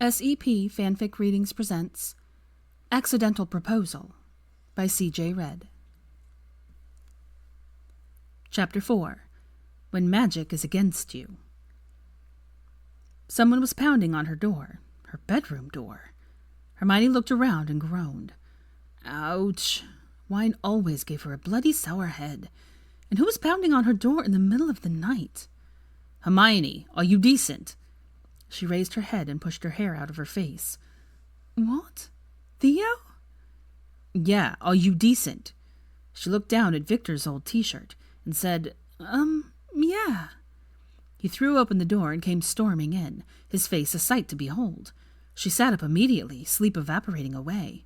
SEP Fanfic Readings presents Accidental Proposal by CJRed. Chapter 4. When Magic is Against You. Someone was pounding on her door, her bedroom door. Hermione looked around and groaned. Ouch. Wine always gave her a bloody sour head. And who was pounding on her door in the middle of the night? Hermione, are you decent? She raised her head and pushed her hair out of her face. What? Theo? Yeah, are you decent? She looked down at Victor's old t-shirt and said, yeah. He threw open the door and came storming in, his face a sight to behold. She sat up immediately, sleep evaporating away.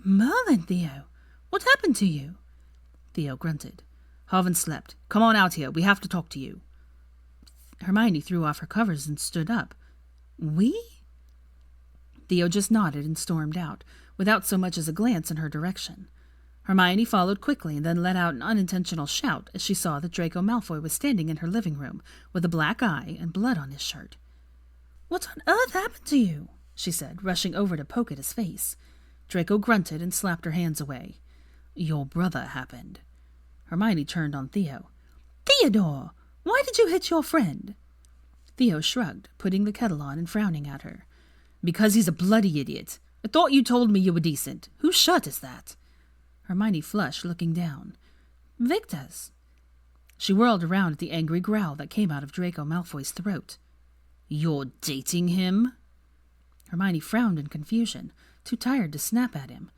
Merlin, Theo, what happened to you? Theo grunted. Haven't slept. Come on out here, we have to talk to you. Hermione threw off her covers and stood up. We? Theo just nodded and stormed out, without so much as a glance in her direction. Hermione followed quickly and then let out an unintentional shout as she saw that Draco Malfoy was standing in her living room with a black eye and blood on his shirt. What on earth happened to you? She said, rushing over to poke at his face. Draco grunted and slapped her hands away. Your brother happened. Hermione turned on Theo. Theodore, why did you hit your friend? Theo shrugged, putting the kettle on and frowning at her. Because he's a bloody idiot. I thought you told me you were decent. Whose shirt is that? Hermione flushed, looking down. Victor's. She whirled around at the angry growl that came out of Draco Malfoy's throat. You're dating him? Hermione frowned in confusion, too tired to snap at him.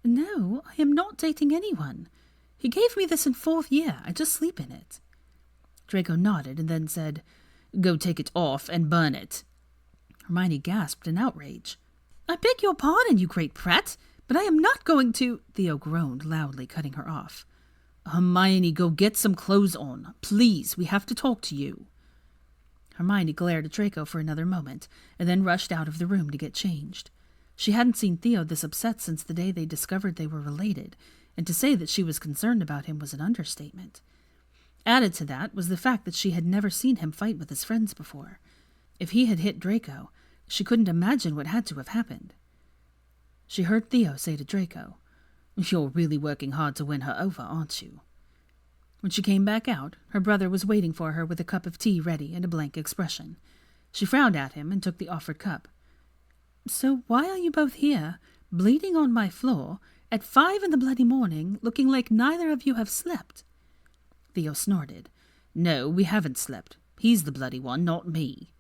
No, I am not dating anyone. He gave me this in 4th year. I just sleep in it. Draco nodded and then said, Go take it off and burn it. Hermione gasped in outrage. I beg your pardon, you great prat, but I am not going to... Theo groaned loudly, cutting her off. Hermione, go get some clothes on. Please, we have to talk to you. Hermione glared at Draco for another moment, and then rushed out of the room to get changed. She hadn't seen Theo this upset since the day they discovered they were related, and to say that she was concerned about him was an understatement. Added to that was the fact that she had never seen him fight with his friends before. If he had hit Draco, she couldn't imagine what had to have happened. She heard Theo say to Draco, You're really working hard to win her over, aren't you? When she came back out, her brother was waiting for her with a cup of tea ready and a blank expression. She frowned at him and took the offered cup. So why are you both here, bleeding on my floor, at 5 in the bloody morning, looking like neither of you have slept? Theo snorted. No, we haven't slept. He's the bloody one, not me.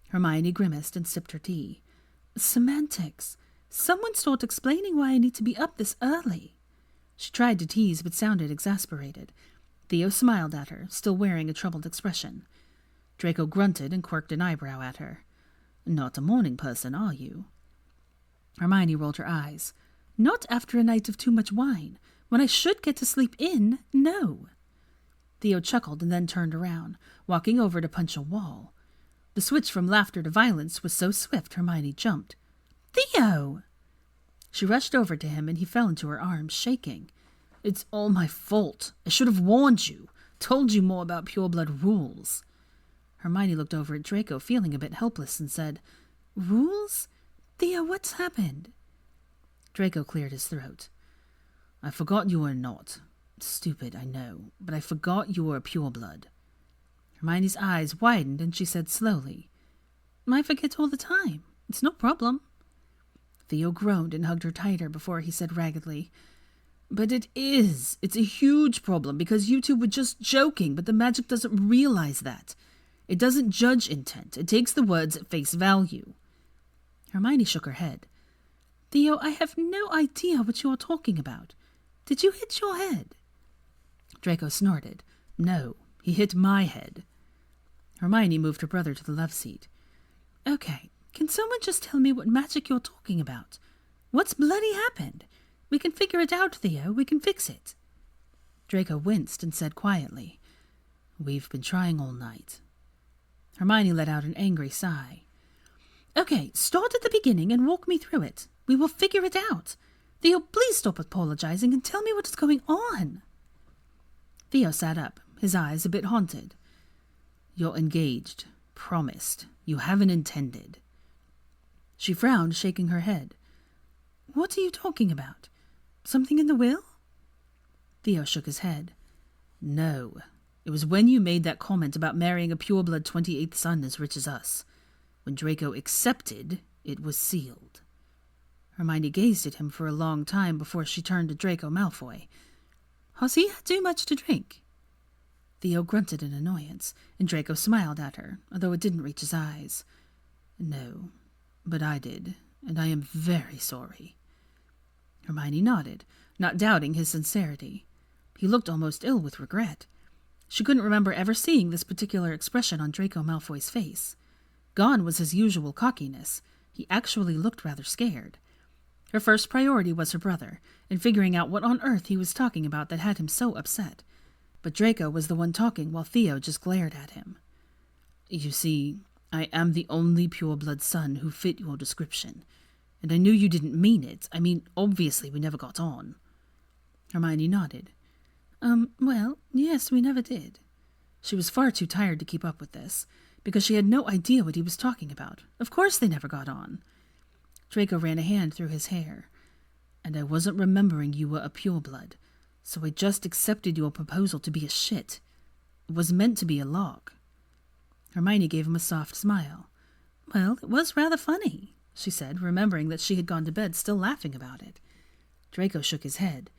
Hermione grimaced and sipped her tea. Semantics. Someone start explaining why I need to be up this early. She tried to tease but sounded exasperated. Theo smiled at her, still wearing a troubled expression. Draco grunted and quirked an eyebrow at her. Not a morning person, are you? Hermione rolled her eyes. Not after a night of too much wine. When I should get to sleep in, no. Theo chuckled and then turned around, walking over to punch a wall. The switch from laughter to violence was so swift Hermione jumped. Theo! She rushed over to him and he fell into her arms, shaking. It's all my fault. I should have warned you, told you more about pureblood rules. Hermione looked over at Draco, feeling a bit helpless, and said, Rules? Theo, what's happened? Draco cleared his throat. I forgot you were not. Stupid, I know, but I forgot you were a pureblood. Hermione's eyes widened and she said slowly, I forget all the time. It's no problem. Theo groaned and hugged her tighter before he said raggedly, But it is. It's a huge problem because you two were just joking, but the magic doesn't realize that. It doesn't judge intent. It takes the words at face value. Hermione shook her head. Theo, I have no idea what you are talking about. Did you hit your head? Draco snorted. No, he hit my head. Hermione moved her brother to the love seat. Okay, can someone just tell me what magic you're talking about? What's bloody happened? We can figure it out, Theo. We can fix it. Draco winced and said quietly, We've been trying all night. Hermione let out an angry sigh. Okay, start at the beginning and walk me through it. We will figure it out. Theo, please stop apologizing and tell me what is going on. Theo sat up, his eyes a bit haunted. You're engaged. Promised. You haven't intended. She frowned, shaking her head. What are you talking about? Something in the will? Theo shook his head. No. It was when you made that comment about marrying a pureblood 28th son as rich as us. When Draco accepted, it was sealed. Hermione gazed at him for a long time before she turned to Draco Malfoy. Has he had too much to drink? Theo grunted in annoyance, and Draco smiled at her, although it didn't reach his eyes. No, but I did, and I am very sorry. Hermione nodded, not doubting his sincerity. He looked almost ill with regret. She couldn't remember ever seeing this particular expression on Draco Malfoy's face. Gone was his usual cockiness. He actually looked rather scared. Her first priority was her brother, and figuring out what on earth he was talking about that had him so upset. But Draco was the one talking while Theo just glared at him. You see, I am the only pureblood son who fit your description. And I knew you didn't mean it. I mean, obviously we never got on. Hermione nodded. Well, yes, we never did. She was far too tired to keep up with this, because she had no idea what he was talking about. Of course they never got on. Draco ran a hand through his hair. And I wasn't remembering you were a pureblood, so I just accepted your proposal to be a shit. It was meant to be a lark. Hermione gave him a soft smile. Well, it was rather funny, she said, remembering that she had gone to bed still laughing about it. Draco shook his head.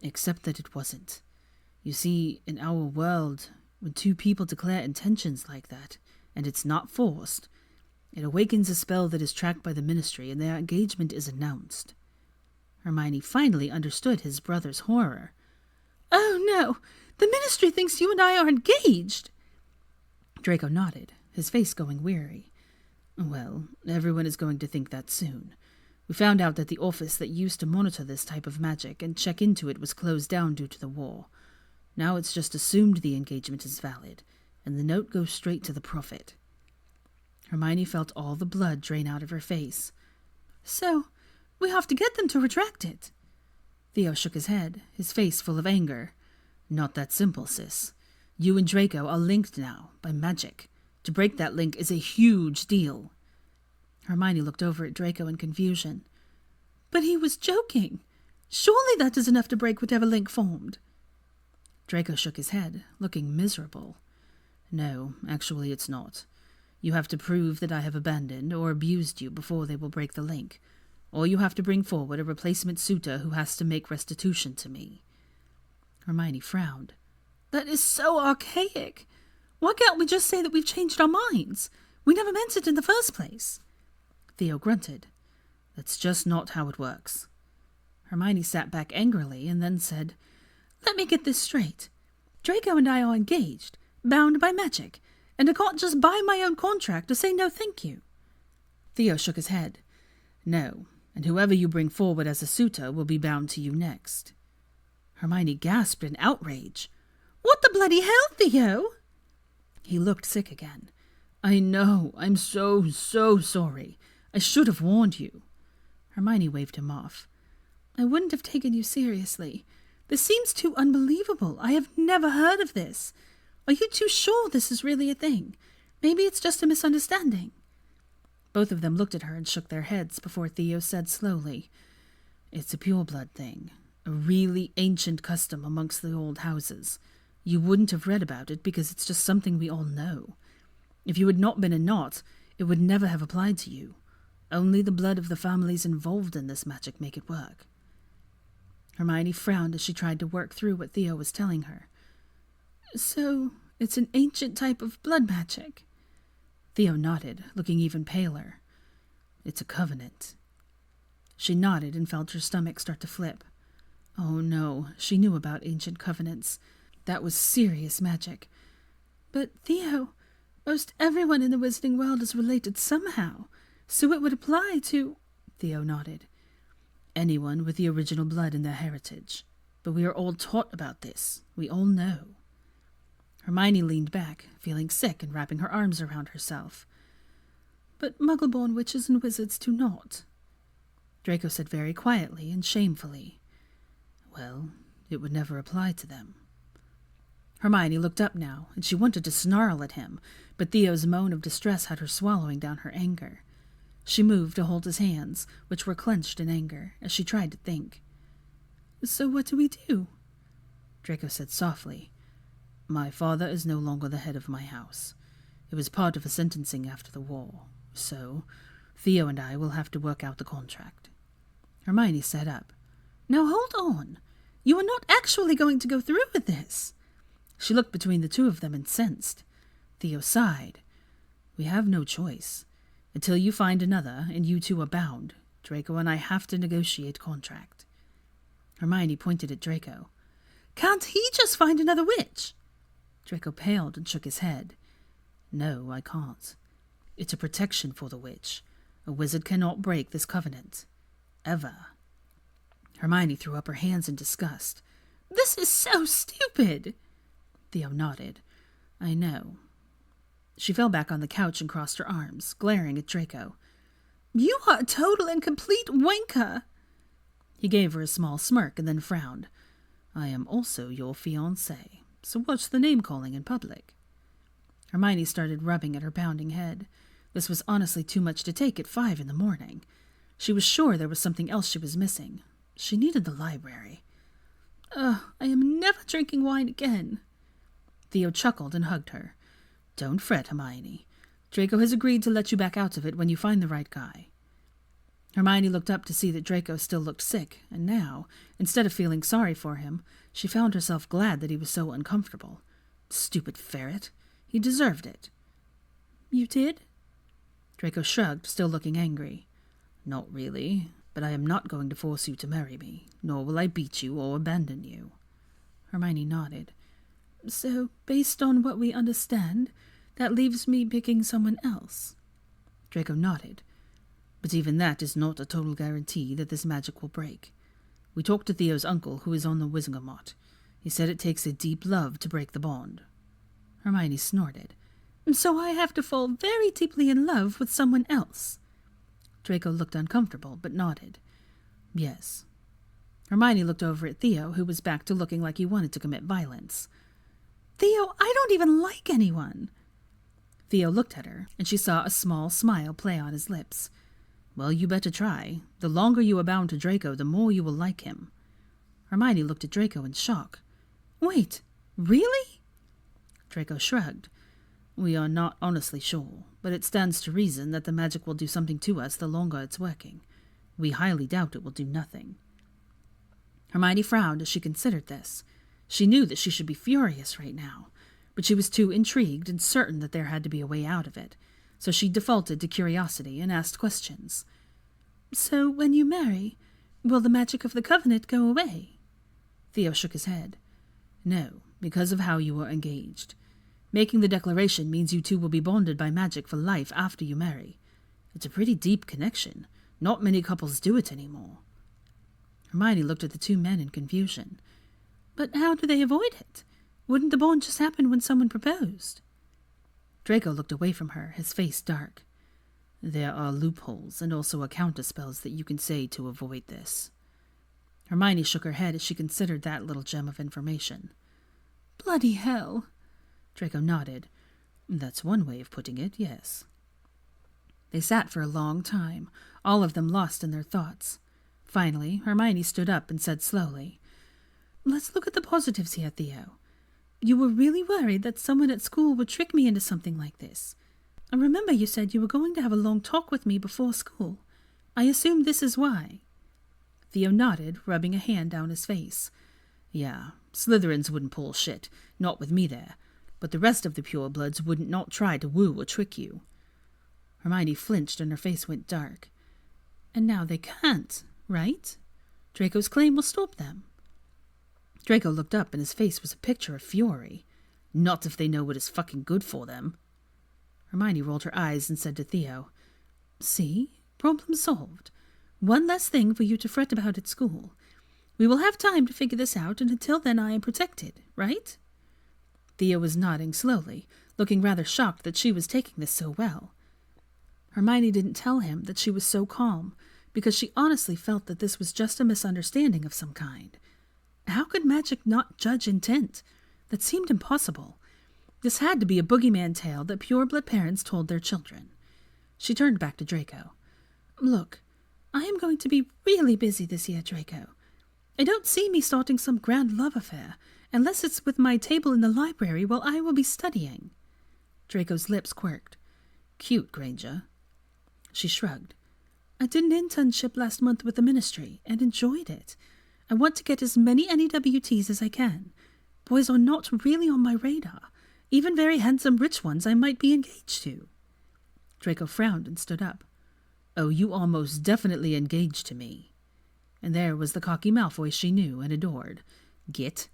Except that it wasn't. You see, in our world, when two people declare intentions like that, and it's not forced, it awakens a spell that is tracked by the Ministry, and their engagement is announced. Hermione finally understood his brother's horror. Oh, no! The Ministry thinks you and I are engaged! Draco nodded, his face going weary. Well, everyone is going to think that soon. We found out that the office that used to monitor this type of magic and check into it was closed down due to the war. Now it's just assumed the engagement is valid, and the note goes straight to the prophet. Hermione felt all the blood drain out of her face. So, we have to get them to retract it. Theo shook his head, his face full of anger. Not that simple, sis. You and Draco are linked now, by magic. To break that link is a huge deal. Hermione looked over at Draco in confusion. But he was joking. Surely that is enough to break whatever link formed. Draco shook his head, looking miserable. No, actually it's not. You have to prove that I have abandoned or abused you before they will break the link. Or you have to bring forward a replacement suitor who has to make restitution to me. Hermione frowned. That is so archaic. Why can't we just say that we've changed our minds? We never meant it in the first place. Theo grunted. That's just not how it works. Hermione sat back angrily and then said, Let me get this straight. Draco and I are engaged, bound by magic, and I can't just buy my own contract or say no thank you. Theo shook his head. No, and whoever you bring forward as a suitor will be bound to you next. Hermione gasped in outrage. What the bloody hell, Theo? He looked sick again. I know, I'm so sorry. I should have warned you. Hermione waved him off. I wouldn't have taken you seriously. This seems too unbelievable. I have never heard of this. Are you too sure this is really a thing? Maybe it's just a misunderstanding. Both of them looked at her and shook their heads before Theo said slowly, It's a pureblood thing, a really ancient custom amongst the old houses. You wouldn't have read about it because it's just something we all know. If you had not been a Knot, it would never have applied to you. Only the blood of the families involved in this magic make it work. Hermione frowned as she tried to work through what Theo was telling her. So, it's an ancient type of blood magic? Theo nodded, looking even paler. It's a covenant. She nodded and felt her stomach start to flip. Oh no, she knew about ancient covenants. That was serious magic. But Theo, most everyone in the wizarding world is related somehow, so it would apply to... Theo nodded. Anyone with the original blood in their heritage. But we are all taught about this. We all know. Hermione leaned back, feeling sick and wrapping her arms around herself. But muggle-born witches and wizards do not. Draco said very quietly and shamefully. Well, it would never apply to them. Hermione looked up now, and she wanted to snarl at him, but Theo's moan of distress had her swallowing down her anger. She moved to hold his hands, which were clenched in anger, as she tried to think. "So what do we do?" Draco said softly, "My father is no longer the head of my house. It was part of a sentencing after the war. So, Theo and I will have to work out the contract." Hermione sat up. "Now hold on. You are not actually going to go through with this." She looked between the two of them incensed. Theo sighed. "We have no choice. Until you find another, and you two are bound, Draco and I have to negotiate contract." Hermione pointed at Draco. "Can't he just find another witch?" Draco paled and shook his head. "No, I can't. It's a protection for the witch. A wizard cannot break this covenant. Ever." Hermione threw up her hands in disgust. "This is so stupid!" Theo nodded. "I know." She fell back on the couch and crossed her arms, glaring at Draco. "You are a total and complete wanker!" He gave her a small smirk and then frowned. "I am also your fiancé, so what's the name-calling in public?" Hermione started rubbing at her pounding head. This was honestly too much to take at 5 a.m. She was sure there was something else she was missing. She needed the library. "I am never drinking wine again." Theo chuckled and hugged her. "Don't fret, Hermione. Draco has agreed to let you back out of it when you find the right guy." Hermione looked up to see that Draco still looked sick, and now, instead of feeling sorry for him, she found herself glad that he was so uncomfortable. Stupid ferret. He deserved it. "You did?" Draco shrugged, still looking angry. "Not really, but I am not going to force you to marry me, nor will I beat you or abandon you." Hermione nodded. "So, based on what we understand, that leaves me picking someone else." Draco nodded. "But even that is not a total guarantee that this magic will break. We talked to Theo's uncle, who is on the Wizengamot. He said it takes a deep love to break the bond." Hermione snorted. "So I have to fall very deeply in love with someone else?" Draco looked uncomfortable, but nodded. "Yes." Hermione looked over at Theo, who was back to looking like he wanted to commit violence. "Theo, I don't even like anyone." Theo looked at her, and she saw a small smile play on his lips. "Well, you better try. The longer you are bound to Draco, the more you will like him." Hermione looked at Draco in shock. "Wait, really?" Draco shrugged. "We are not honestly sure, but it stands to reason that the magic will do something to us the longer it's working. We highly doubt it will do nothing." Hermione frowned as she considered this. She knew that she should be furious right now, but she was too intrigued and certain that there had to be a way out of it, so she defaulted to curiosity and asked questions. "So when you marry, will the magic of the covenant go away?" Theo shook his head. "No, because of how you were engaged. Making the declaration means you two will be bonded by magic for life after you marry. It's a pretty deep connection. Not many couples do it anymore." Hermione looked at the two men in confusion. "But how do they avoid it? Wouldn't the bond just happen when someone proposed?" Draco looked away from her, his face dark. "There are loopholes and also a counterspells that you can say to avoid this." Hermione shook her head as she considered that little gem of information. "Bloody hell." Draco nodded. "That's one way of putting it, yes." They sat for a long time, all of them lost in their thoughts. Finally, Hermione stood up and said slowly, "Let's look at the positives here, Theo. You were really worried that someone at school would trick me into something like this. I remember you said you were going to have a long talk with me before school. I assume this is why." Theo nodded, rubbing a hand down his face. "Yeah, Slytherins wouldn't pull shit, not with me there, but the rest of the purebloods wouldn't not try to woo or trick you." Hermione flinched and her face went dark. "And now they can't, right? Draco's claim will stop them." Draco looked up and his face was a picture of fury. "Not if they know what is fucking good for them." Hermione rolled her eyes and said to Theo, "See? Problem solved. One less thing for you to fret about at school. We will have time to figure this out, and until then I am protected, right?" Theo was nodding slowly, looking rather shocked that she was taking this so well. Hermione didn't tell him that she was so calm, because she honestly felt that this was just a misunderstanding of some kind. How could magic not judge intent? That seemed impossible. This had to be a boogeyman tale that pureblood parents told their children. She turned back to Draco. Look, I am going to be really busy this year, Draco. I don't see me starting some grand love affair, unless it's with my table in the library while I will be studying. Draco's lips quirked. Cute, Granger. She shrugged. I did an internship last month with the ministry and enjoyed it. I want to get as many NEWTs as I can. Boys are not really on my radar. Even very handsome rich ones I might be engaged to. Draco frowned and stood up. Oh, you are most definitely engaged to me. And there was the cocky Malfoy she knew and adored. Git.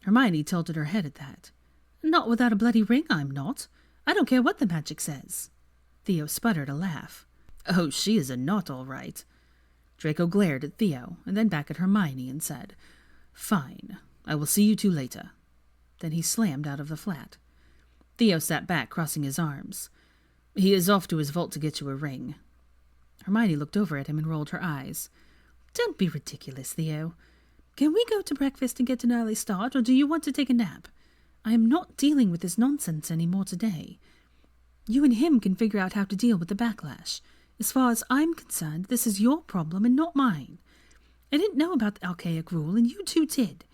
Hermione tilted her head at that. Not without a bloody ring, I'm not. I don't care what the magic says. Theo sputtered a laugh. Oh, she is a knot, all right. Draco glared at Theo and then back at Hermione and said, Fine, I will see you two later. Then he slammed out of the flat. Theo sat back, crossing his arms. He is off to his vault to get you a ring. Hermione looked over at him and rolled her eyes. Don't be ridiculous, Theo. Can we go to breakfast and get an early start, or do you want to take a nap? I am not dealing with this nonsense any more today. You and him can figure out how to deal with the backlash. As far as I'm concerned, this is your problem and not mine. I didn't know about the archaic rule, and you two did.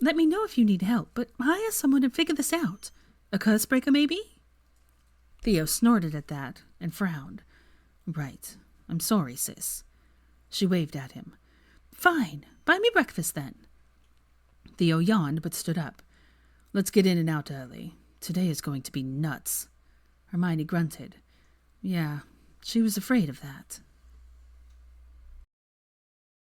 Let me know if you need help, but hire someone and figure this out. A curse breaker, maybe? Theo snorted at that and frowned. Right. I'm sorry, sis. She waved at him. Fine. Buy me breakfast, then. Theo yawned but stood up. Let's get in and out early. Today is going to be nuts. Hermione grunted. Yeah, she was afraid of that.